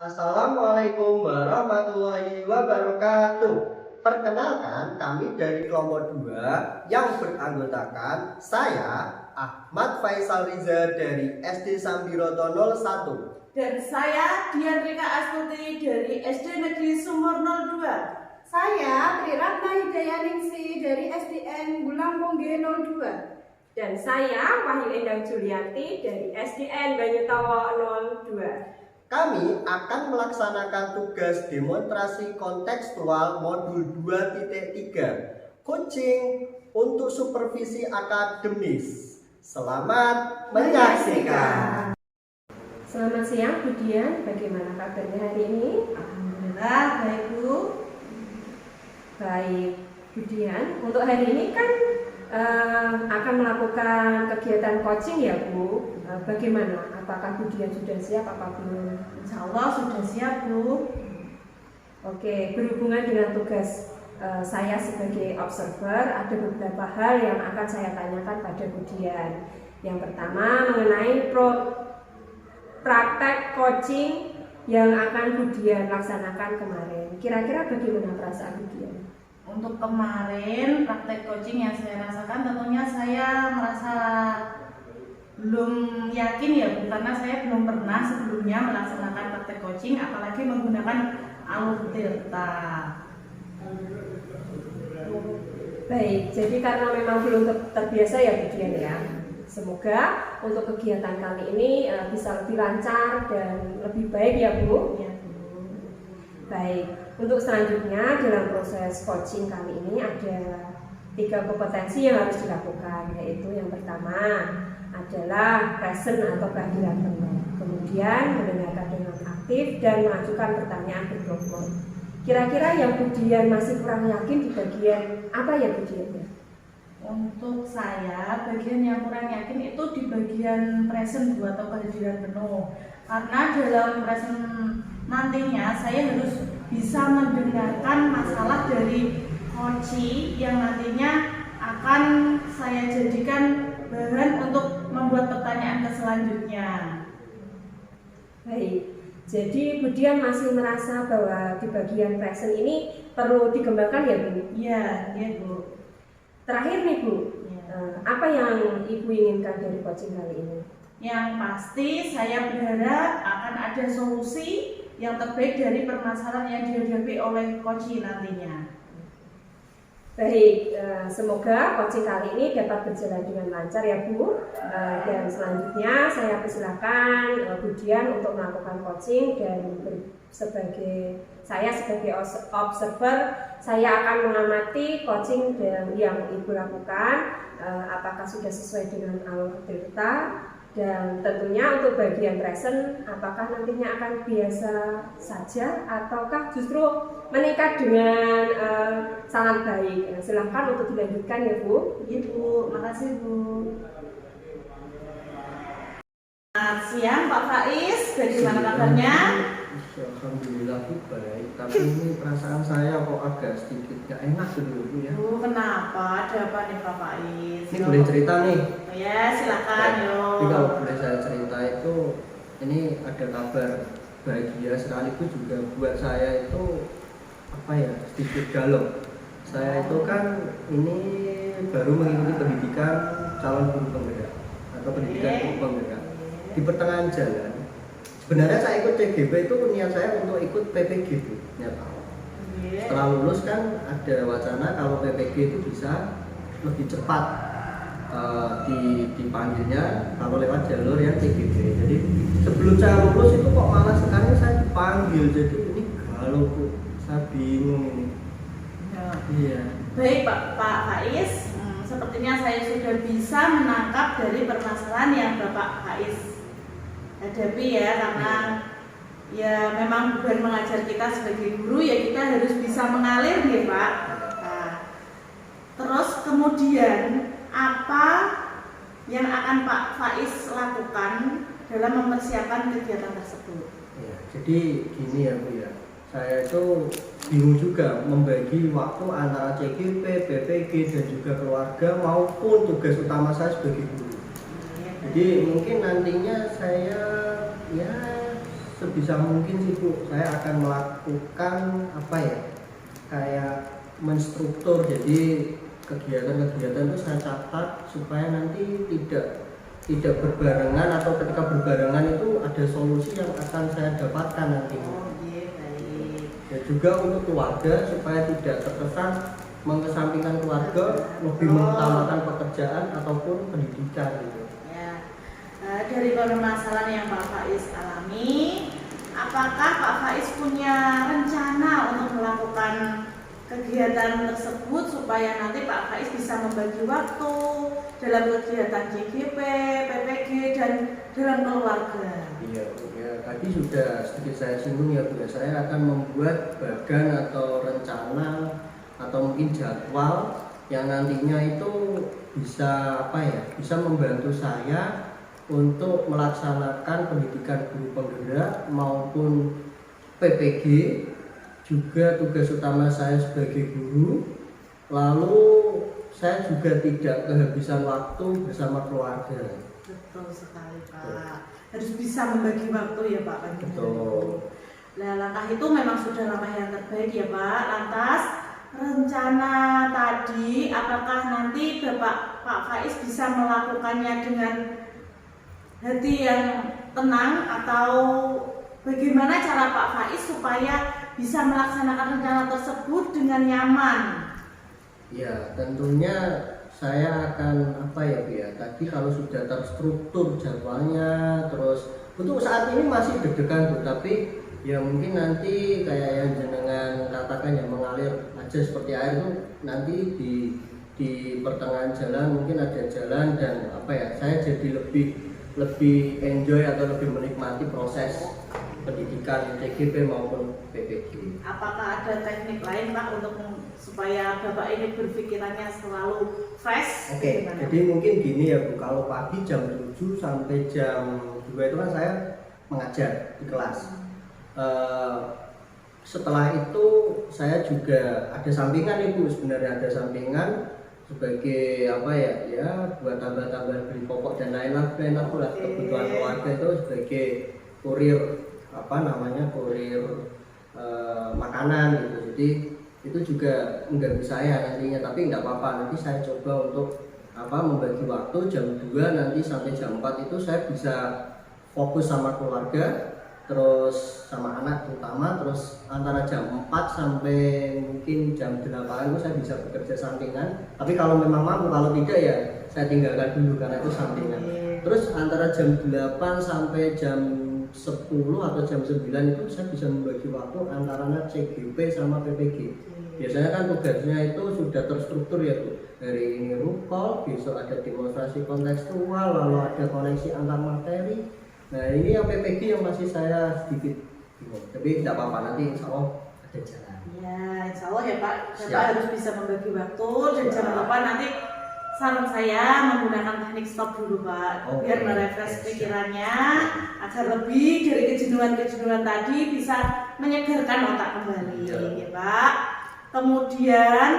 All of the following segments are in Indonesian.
Assalamualaikum warahmatullahi wabarakatuh. Perkenalkan, kami dari kelompok 2 yang beranggotakan saya Ahmad Faisal Riza dari SD Sambiroto 01 dan saya Dian Rika Astuti dari SD Negeri Sumur 02. Saya Triratna Hidayaningsi dari SDN Gulang Pongge 02. Dan saya Wahyu Endang Julianti dari SDN Banyutawa 02. Kami akan melaksanakan tugas demonstrasi kontekstual modul 2.3 coaching untuk supervisi akademis. Selamat menyaksikan. Selamat siang Bu Dian, bagaimana kabarnya hari ini? Alhamdulillah baik Bu. Baik Bu Dian, untuk hari ini kan akan melakukan kegiatan coaching ya Bu. Bagaimana? Apakah Bu Dian sudah siap apa belum? Insya Allah sudah siap Bu. Oke, berhubungan dengan tugas saya sebagai observer, ada beberapa hal yang akan saya tanyakan pada Bu Dian. Yang pertama mengenai praktek coaching yang akan Bu Dian laksanakan kemarin. Kira-kira bagaimana perasaan Bu Dian? Untuk kemarin praktek coaching yang saya rasakan tentunya saya merasa belum yakin ya Bu, karena saya belum pernah sebelumnya melaksanakan praktek coaching apalagi menggunakan alur tirta. Baik, jadi karena memang belum terbiasa ya Bu Dian ya. Semoga untuk kegiatan kali ini bisa lebih lancar dan lebih baik ya Bu. Ya Bu. Baik, untuk selanjutnya dalam proses coaching kali ini ada 3 kompetensi yang harus dilakukan, yaitu yang pertama adalah present atau kehadiran penuh, kemudian mendengarkan dengan aktif dan mengajukan pertanyaan berbobot. Kira-kira yang Bu Dian masih kurang yakin di bagian apa ya Bu Dian? Untuk saya bagian yang kurang yakin itu di bagian present Bu atau kehadiran penuh, karena dalam present nantinya saya harus bisa mendengarkan masalah dari coach yang nantinya akan saya jadikan bahan untuk membuat pertanyaan ke selanjutnya. Baik, jadi Bu Dian masih merasa bahwa di bagian present ini perlu dikembangkan ya Bu? Iya, iya Bu. Terakhir nih Bu, Ya. apa yang Ibu inginkan dari coaching kali ini? Yang pasti saya berharap akan ada solusi yang terbaik dari permasalahan yang dihadapi oleh coach nantinya. Baik, semoga coaching kali ini dapat berjalan dengan lancar ya Bu. Dan selanjutnya saya persilakan Bu Dian untuk melakukan coaching dan sebagai observer, saya akan mengamati coaching yang Ibu lakukan, apakah sudah sesuai dengan alur tirta. Dan tentunya untuk bagian present, apakah nantinya akan biasa saja ataukah justru meningkat dengan sangat baik. Silahkan untuk dilanjutkan ya Bu. Iya Bu, makasih Bu. Selamat siang Pak Faiz, bagaimana kabarnya? Alhamdulillah Bu baik, tapi ini perasaan saya kok agak sedikit gak enak dulu Bu ya. Bu, kenapa? Ada apa nih Pak Faiz? Ini boleh cerita nih. Oh ya, silakan yo. Tapi kalau boleh saya cerita itu ini ada kabar bahagia sekaligus juga buat saya itu apa ya, sedikit galau. Saya itu kan ini baru mengikuti pendidikan calon guru penggerak atau pendidikan guru penggerak. Di pertengahan jalan, sebenarnya saya ikut CGP itu niat saya untuk ikut PPG Bu, niat awal. Setelah lulus kan ada wacana kalau PPG itu bisa lebih cepat dipanggilnya kalau lewat jalur yang CGP. Jadi sebelum saya lulus itu kok malah sekarang saya dipanggil, jadi ini galau Bu, saya bingung ini. Ya. Iya. Baik Pak Faiz, sepertinya saya sudah bisa menangkap dari permasalahan yang Bapak Faiz hadapi ya, karena ya memang bukan mengajar kita sebagai guru, ya kita harus bisa mengalir nih Pak. Nah, terus kemudian apa yang akan Pak Faiz lakukan dalam mempersiapkan kegiatan tersebut? Ya, jadi gini ya Bu ya, saya itu bingung juga membagi waktu antara CGP, PPG dan juga keluarga maupun tugas utama saya sebagai guru. Jadi mungkin nantinya saya ya sebisa mungkin sih Bu, saya akan melakukan apa ya, kayak menstruktur, jadi kegiatan-kegiatan itu saya catat supaya nanti tidak berbarengan, atau ketika berbarengan itu ada solusi yang akan saya dapatkan nanti. Dan juga untuk keluarga supaya tidak terkesan mengesampingkan keluarga, lebih mengutamakan pekerjaan ataupun pendidikan gitu. Ya. Dari permasalahan yang Pak Faiz alami, apakah Pak Faiz punya rencana untuk melakukan kegiatan tersebut supaya nanti Pak Faiz bisa membagi waktu dalam kegiatan CGP, PPG dan dalam keluarga? Iya, ya, tadi sudah sedikit saya singgung ya Bu, saya akan membuat bagan atau rencana atau mungkin jadwal yang nantinya itu bisa apa ya, bisa membantu saya untuk melaksanakan pendidikan guru penggerak maupun PPG, juga tugas utama saya sebagai guru. Lalu saya juga tidak kehabisan waktu bersama keluarga. Betul sekali Pak, harus bisa membagi waktu ya Pak. Betul. Nah, langkah itu memang sudah langkah yang terbaik ya Pak. Lantas rencana tadi, apakah nanti Pak Faiz bisa melakukannya dengan hati yang tenang, atau bagaimana cara Pak Faiz supaya bisa melaksanakan rencana tersebut dengan nyaman? Ya, tentunya saya akan apa ya Bu ya, tadi kalau sudah terstruktur jadwalnya, terus untuk saat ini masih deg-degan Bu, tapi ya mungkin nanti kayak yang jenengan katakan yang mengalir aja seperti air itu, nanti di pertengahan jalan mungkin ada jalan dan apa ya, saya jadi lebih enjoy atau lebih menikmati proses pendidikan CGP maupun PPG. Apakah ada teknik lain Pak untuk supaya Bapak ini berpikirannya selalu fresh? Oke, jadi mungkin gini ya Bu, kalau pagi jam 7 sampai jam 2 itu kan saya mengajar di kelas. Setelah itu saya juga ada sampingan nih Bu, sebenarnya ada sampingan sebagai apa ya, ya buat tambah-tambah beli pokok dan lain-lain lah kebutuhan keluarga, itu sebagai kurir apa namanya, kurir makanan gitu. Jadi itu juga mengganggu saya nantinya, tapi nggak apa-apa, nanti saya coba untuk apa, membagi waktu jam 2 nanti sampai jam 4 itu saya bisa fokus sama keluarga, terus sama anak terutama, terus antara jam 4 sampai mungkin jam 8 itu saya bisa bekerja sampingan. Tapi kalau memang mampu, kalau tidak ya saya tinggalkan dulu karena itu sampingan. Terus antara jam 8 sampai jam 10 atau jam 9 itu saya bisa membagi waktu antara CGP sama PPG. Biasanya kan tugasnya itu sudah terstruktur ya Bu. Hari ini rukol, besok ada demonstrasi kontekstual, lalu ada koneksi antar materi. Nah ini yang PPG yang masih saya sedikit bingung. Tapi tidak apa-apa, nanti insya Allah ada jalan. Ya, insya Allah ya Pak. Bapak harus bisa membagi waktu, dan jangan lupa nanti saran saya menggunakan teknik stop dulu Pak, biar merefresh pikirannya agar lebih dari kejenuhan-kejenuhan tadi bisa menyegarkan otak kembali ya Pak. Kemudian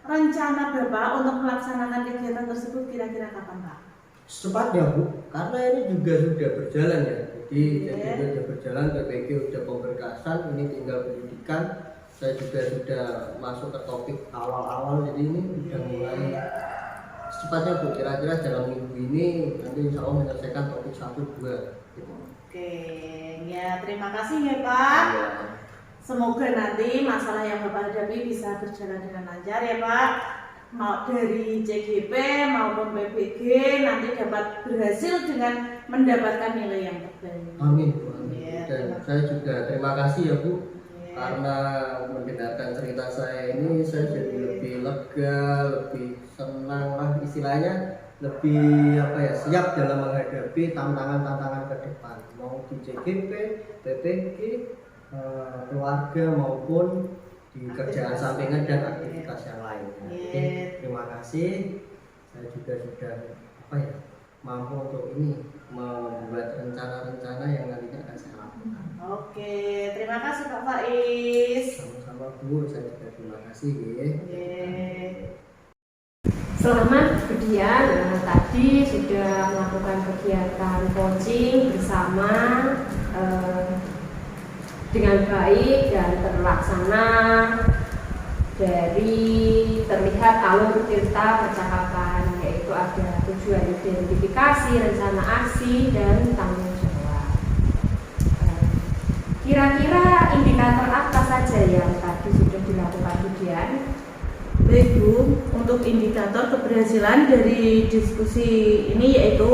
rencana Bapak untuk melaksanakan kegiatan tersebut kira-kira kapan Pak? Secepatnya Bu, karena ini juga sudah berjalan ya. Jadi udah berjalan, PPG udah pemberkasan, ini tinggal pendidikan. Saya juga sudah masuk ke topik awal-awal, jadi ini udah mulai secepatnya Bu, kira-kira dalam minggu ini nanti insya Allah menyelesaikan topik 1-2 gitu. Oke, ya terima kasih ya Pak. Iya. Semoga nanti masalah yang Bapak hadapi bisa berjalan dengan lancar ya Pak. Mau dari CGP maupun PPG nanti dapat berhasil dengan mendapatkan nilai yang terbaik. Amin Bu, amin. Iya, Dan terima saya juga terima kasih ya Bu, Iya. karena mendengarkan cerita saya ini saya jadi lebih lega, lebih senang lah istilahnya, lebih apa ya, siap dalam menghadapi tantangan-tantangan ke depan, mau di CGP, PPG, keluarga maupun di kerjaan sampingan dan aktivitas yang lain. Jadi terima kasih, saya juga sudah apa ya, mampu untuk ini membuat rencana-rencana yang nantinya akan saya lakukan. Oke, terima kasih Pak Faiz. Sama-sama Bu, saya juga terima kasih ya. Selamat Budian, tadi sudah melakukan kegiatan coaching bersama dengan baik dan terlaksana. Dari terlihat alur cerita percakapan, yaitu ada tujuan identifikasi, rencana aksi, dan tanggung jawab. Kira-kira indikator apa saja yang tadi sudah dilakukan Budian? Baik Bu, untuk indikator keberhasilan dari diskusi ini yaitu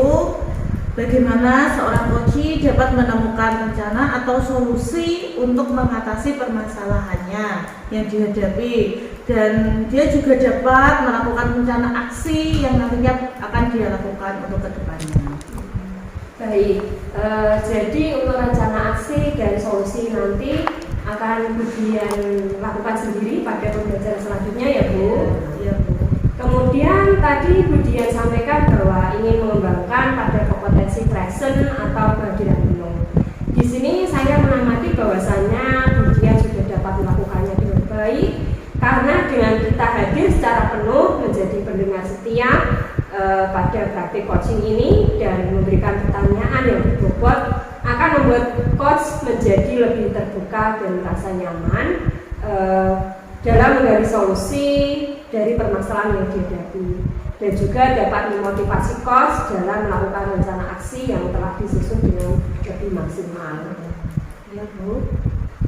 bagaimana seorang coach dapat menemukan rencana atau solusi untuk mengatasi permasalahannya yang dihadapi, dan dia juga dapat melakukan rencana aksi yang nantinya akan dia lakukan untuk kedepannya. Baik, jadi untuk rencana aksi dan solusi nanti akan Budian lakukan sendiri pada pembelajaran selanjutnya ya Bu. Ya Bu. Kemudian tadi Budian sampaikan bahwa ingin mengembangkan pada kompetensi present atau kehadiran penuh. Di sini saya mengamati bahwasannya Budian sudah dapat melakukannya dengan baik, karena dengan kita hadir secara penuh menjadi pendengar setia pada praktik coaching ini dan memberikan pertanyaan yang berbobot akan membuat coach menjadi lebih terbuka dan merasa nyaman dalam menggali solusi dari permasalahan yang dihadapi, dan juga dapat memotivasi coach dalam melakukan rencana aksi yang telah disusun dengan lebih maksimal. Ya Bu.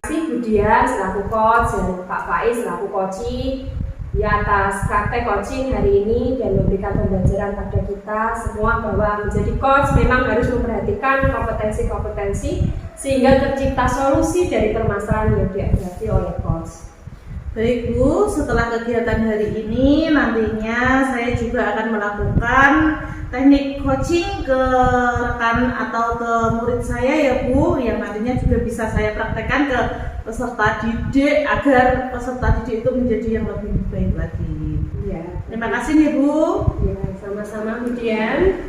Terima kasih Budian selaku coach dan Pak Faiz selaku coaching di atas praktek coaching hari ini dan memberikan pembelajaran pada kita semua bahwa menjadi coach memang harus memperhatikan kompetensi-kompetensi sehingga tercipta solusi dari permasalahan yang dihadapi oleh coach. Baik Bu, setelah kegiatan hari ini nantinya saya juga akan melakukan teknik coaching ke rekan atau ke murid saya ya Bu, yang nantinya juga bisa saya praktekkan ke peserta didik agar peserta didik itu menjadi yang lebih baik lagi. Ya. Terima kasih nih Bu. Ya, sama-sama Budian.